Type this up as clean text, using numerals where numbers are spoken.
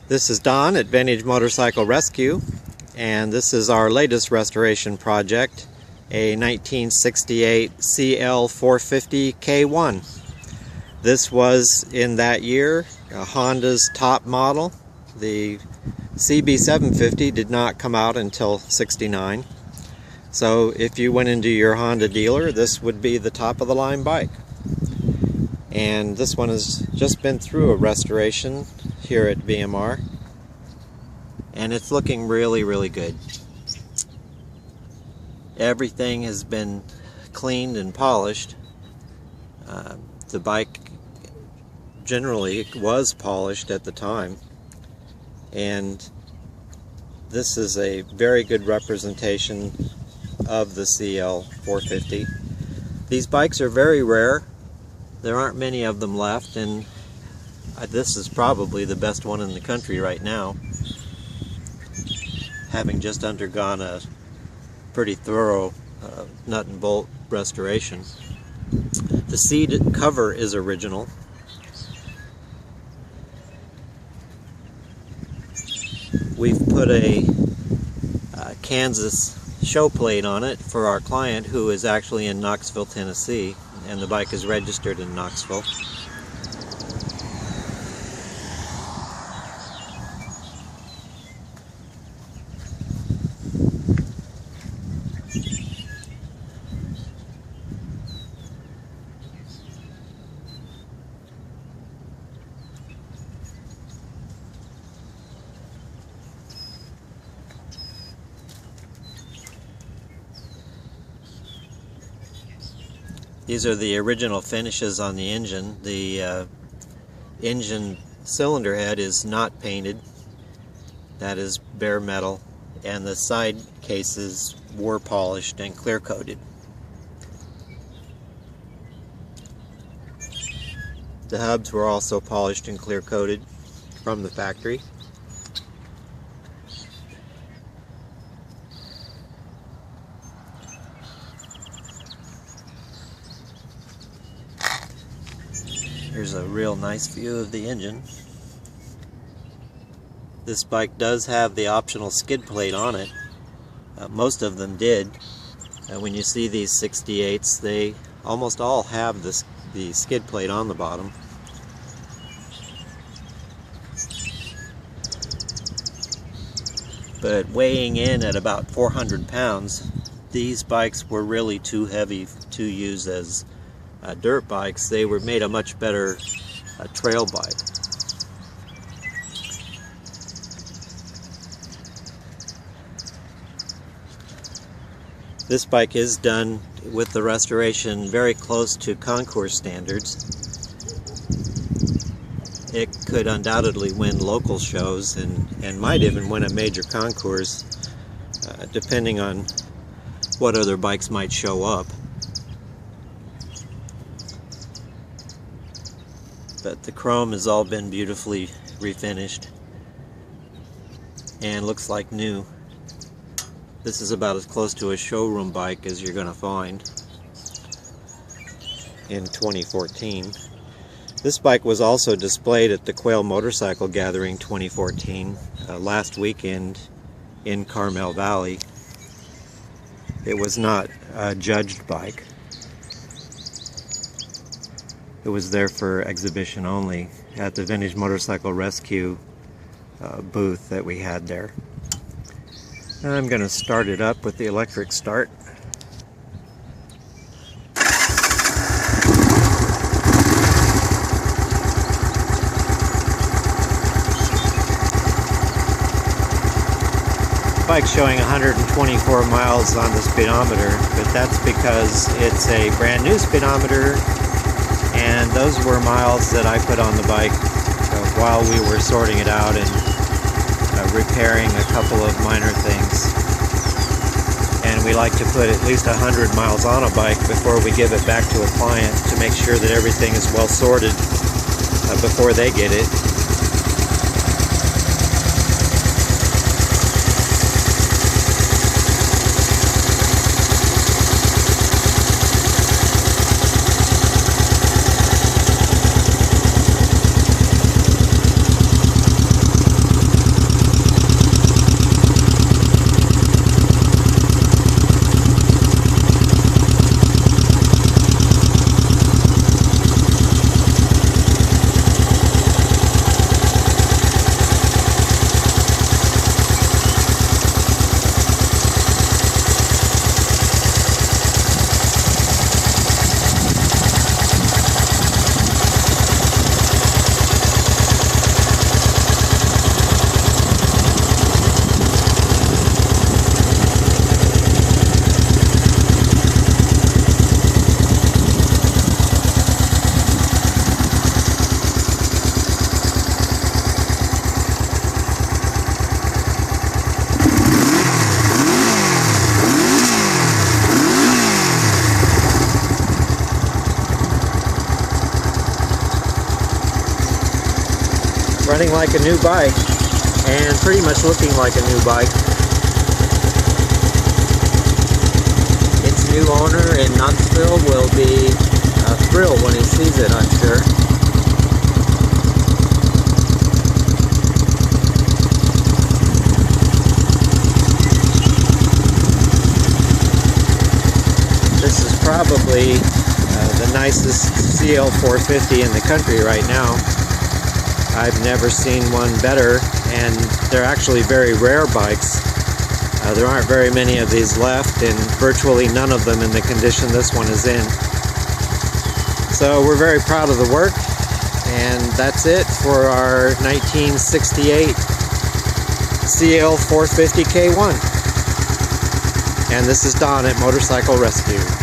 This is Don at Vintage Motorcycle Rescue, and this is our latest restoration project, a 1968 CL450 K1. This was, in that year, Honda's top model. The CB750 did not come out until '69. So if you went into your Honda dealer, this would be the top of the line bike. And this one has just been through a restoration here at VMR, and it's looking really good. Everything has been cleaned and polished. The bike generally was polished at the time, and this is a very good representation of the CL450. These bikes are very rare. There aren't many of them left, and this is probably the best one in the country right now, having just undergone a pretty thorough nut and bolt restoration. The seat cover is original. We've put a Kansas show plate on it for our client, who is actually in Knoxville, Tennessee, and the bike is registered in Knoxville. These are the original finishes on the engine. The engine cylinder head is not painted. That is bare metal. And the side cases were polished and clear coated. The hubs were also polished and clear coated from the factory. Here's a real nice view of the engine. This bike does have the optional skid plate on it. Most of them did. When you see these 68s, they almost all have the skid plate on the bottom. But weighing in at about 400 pounds, these bikes were really too heavy to use as dirt bikes. They were made a much better trail bike. This bike is done with the restoration very close to concours standards. It could undoubtedly win local shows and might even win a major concours, depending on what other bikes might show up. But the chrome has all been beautifully refinished and looks like new. This is about as close to a showroom bike as you're going to find in 2014. This bike was also displayed at the Quail Motorcycle Gathering 2014 last weekend in Carmel Valley. It was not a judged bike. It was there for exhibition only at the Vintage Motorcycle Rescue booth that we had there. And I'm going to start it up with the electric start. The bike's showing 124 miles on the speedometer, but that's because it's a brand new speedometer. And those were miles that I put on the bike while we were sorting it out and repairing a couple of minor things. And we like to put at least 100 miles on a bike before we give it back to a client to make sure that everything is well sorted before they get it. running like a new bike and pretty much looking like a new bike. Its new owner in Knoxville will be thrilled when he sees it, I'm sure. This is probably the nicest CL450 in the country right now. I've never seen one better, and they're actually very rare bikes. There aren't very many of these left, and virtually none of them in the condition this one is in. So we're very proud of the work, and that's it for our 1968 CL450 K1. And this is Don at Motorcycle Rescue.